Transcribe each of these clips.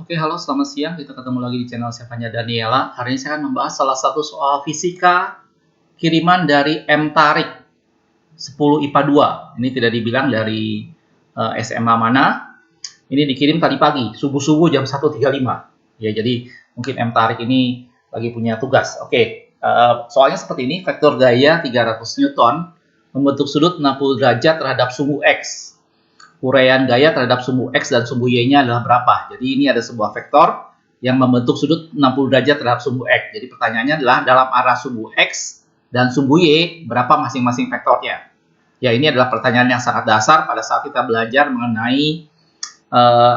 Oke, halo, selamat siang. Kita ketemu lagi di channel Sevanya Daniela. Hari ini saya akan membahas salah satu soal fisika kiriman dari M. Tarik 10 IPA 2. Ini tidak dibilang dari SMA mana. Ini dikirim tadi pagi, subuh-subuh jam 1.35. Ya, jadi mungkin M. Tarik ini lagi punya tugas. Oke, soalnya seperti ini, vektor gaya 300 Newton membentuk sudut 60 derajat terhadap sumbu X. Uraian gaya terhadap sumbu X dan sumbu Y-nya adalah berapa? Jadi ini ada sebuah vektor yang membentuk sudut 60 derajat terhadap sumbu X. Jadi pertanyaannya adalah dalam arah sumbu X dan sumbu Y, berapa masing-masing vektornya? Ya, ini adalah pertanyaan yang sangat dasar pada saat kita belajar mengenai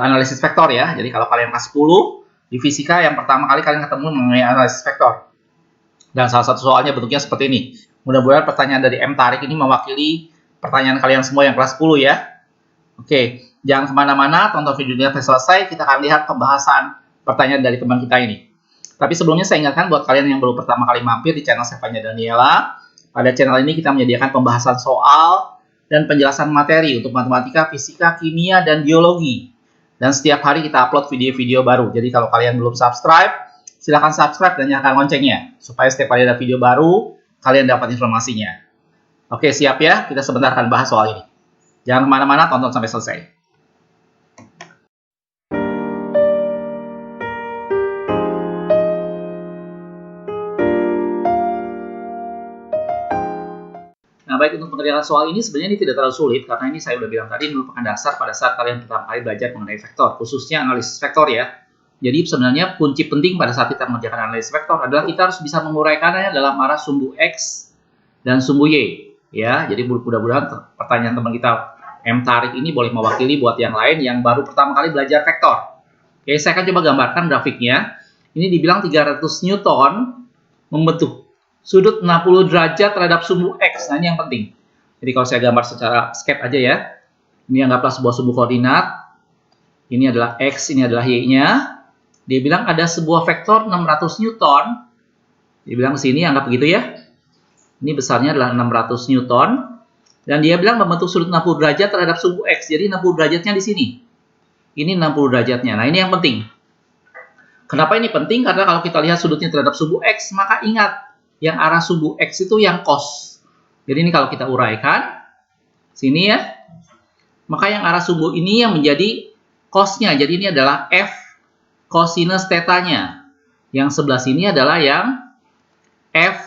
analisis vektor ya. Jadi kalau kalian kelas 10, di fisika yang pertama kali kalian ketemu mengenai analisis vektor. Dan salah satu soalnya bentuknya seperti ini. Mudah-mudahan pertanyaan dari M. Tarik ini mewakili pertanyaan kalian semua yang kelas 10 ya. Oke, jangan kemana-mana, tonton videonya sampai selesai, kita akan lihat pembahasan pertanyaan dari teman kita ini. Tapi sebelumnya saya ingatkan buat kalian yang baru pertama kali mampir di channel Sevanya Daniela, pada channel ini kita menyediakan pembahasan soal dan penjelasan materi untuk matematika, fisika, kimia, dan biologi. Dan setiap hari kita upload video-video baru, jadi kalau kalian belum subscribe, silahkan subscribe dan nyalakan loncengnya, supaya setiap kali ada video baru, kalian dapat informasinya. Oke, siap ya? Kita sebentar akan bahas soal ini. Jangan kemana-mana, tonton sampai selesai. Nah, baik, untuk pengertian soal ini sebenarnya ini tidak terlalu sulit, karena ini saya udah bilang tadi merupakan dasar pada saat kalian pertama kali belajar mengenai vektor, khususnya analisis vektor ya. Jadi sebenarnya kunci penting pada saat kita mengerjakan analisis vektor adalah kita harus bisa menguraikannya dalam arah sumbu X dan sumbu Y. Ya, jadi mudah-mudahan pertanyaan teman kita M. Tarik ini boleh mewakili buat yang lain yang baru pertama kali belajar vektor. Oke, saya akan coba gambarkan grafiknya. Ini dibilang 300 Newton membentuk sudut 60 derajat terhadap sumbu X. Nah, ini yang penting. Jadi kalau saya gambar secara sketch aja ya. Ini anggaplah sebuah sumbu koordinat. Ini adalah X, ini adalah Y-nya. Dia bilang ada sebuah vektor 600 Newton. Dia bilang sini anggap begitu ya. Ini besarnya adalah 600 Newton. Dan dia bilang membentuk sudut 60 derajat terhadap sumbu X. Jadi 60 derajatnya di sini. Ini 60 derajatnya. Nah, ini yang penting. Kenapa ini penting? Karena kalau kita lihat sudutnya terhadap sumbu X, maka ingat, yang arah sumbu X itu yang cos. Jadi ini kalau kita uraikan, sini ya, maka yang arah sumbu ini yang menjadi cosnya. Jadi ini adalah F cosinus tetanya. Yang sebelah sini adalah yang F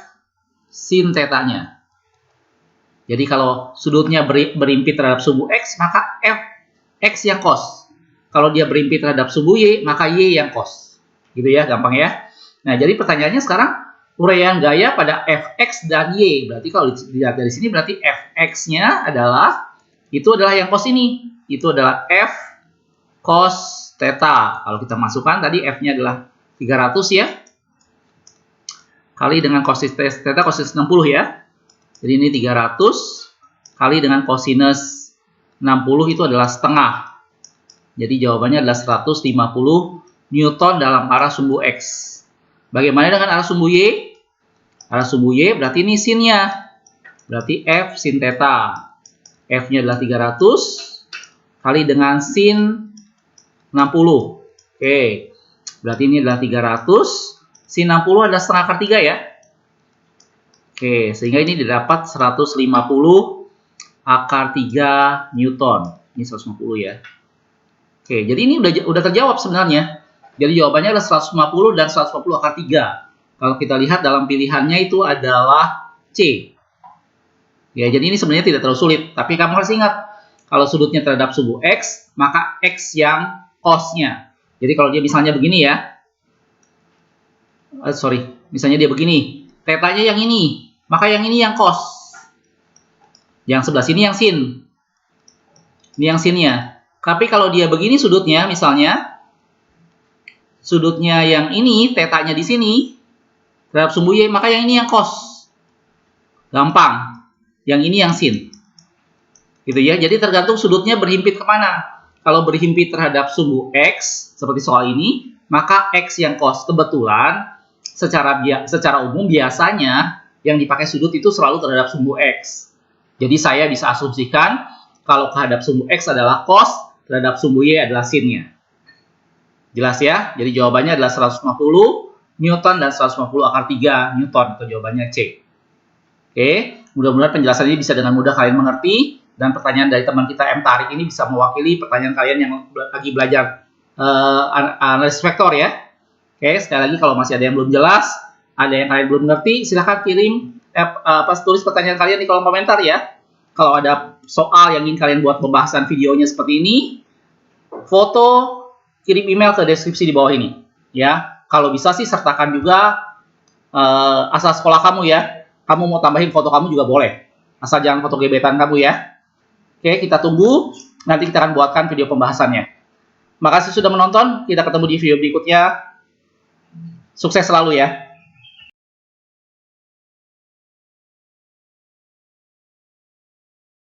sin tetanya. Jadi kalau sudutnya berimpit terhadap sumbu X, maka F X yang cos. Kalau dia berimpit terhadap sumbu Y, maka Y yang cos. Gitu ya, gampang ya. Nah, jadi pertanyaannya sekarang, uraian gaya pada Fx dan Y. Berarti kalau dilihat dari sini, berarti Fx-nya adalah, itu adalah yang cos ini. Itu adalah F cos theta. Kalau kita masukkan, tadi F-nya adalah 300 ya. Kali dengan cosinus theta, cosinus 60 ya. Jadi ini 300 kali dengan cosinus 60 itu adalah setengah. Jadi jawabannya adalah 150 Newton dalam arah sumbu X. Bagaimana dengan arah sumbu Y? Arah sumbu Y berarti ini sinnya. Berarti F sin theta. F-nya adalah 300 kali dengan sin 60. Oke. Berarti ini adalah 300. Sin 60 adalah setengah akar 3 ya. Oke, sehingga ini didapat 150 akar 3 Newton. Ini 150 ya. Oke, jadi ini udah terjawab sebenarnya. Jadi jawabannya adalah 150 dan 150 akar 3. Kalau kita lihat dalam pilihannya itu adalah C. Ya, jadi ini sebenarnya tidak terlalu sulit. Tapi kamu harus ingat, kalau sudutnya terhadap sumbu X, maka X yang cos-nya. Jadi kalau dia misalnya begini ya. Misalnya dia begini. Tetanya yang ini. Maka yang ini yang cos. Yang sebelah sini yang sin. Ini yang sinnya. Tapi kalau dia begini sudutnya, misalnya. Sudutnya yang ini, tetanya di sini. Terhadap sumbu Y, maka yang ini yang cos. Gampang. Yang ini yang sin. Gitu ya. Jadi tergantung sudutnya berhimpit kemana. Kalau berhimpit terhadap sumbu X, seperti soal ini, maka X yang cos. Kebetulan, secara umum biasanya, yang dipakai sudut itu selalu terhadap sumbu X. Jadi saya bisa asumsikan kalau terhadap sumbu X adalah cos, terhadap sumbu Y adalah sinnya. Jelas ya? Jadi jawabannya adalah 150 Newton dan 150 akar 3 Newton, atau jawabannya C. Oke, mudah-mudahan penjelasan ini bisa dengan mudah kalian mengerti, dan pertanyaan dari teman kita M. Tarik ini bisa mewakili pertanyaan kalian yang lagi belajar analisis vektor ya. Oke, sekali lagi kalau masih ada yang belum jelas, ada yang kalian belum ngerti, silahkan kirim tulis pertanyaan kalian di kolom komentar ya. Kalau ada soal yang ingin kalian buat pembahasan videonya seperti ini, foto, kirim email ke deskripsi di bawah ini ya. Kalau bisa sih sertakan juga asal sekolah kamu ya. Kamu mau tambahin foto kamu juga boleh, asal jangan foto gebetan kamu ya. Oke, kita tunggu, nanti kita akan buatkan video pembahasannya. Makasih sudah menonton, kita ketemu di video berikutnya. Sukses selalu ya.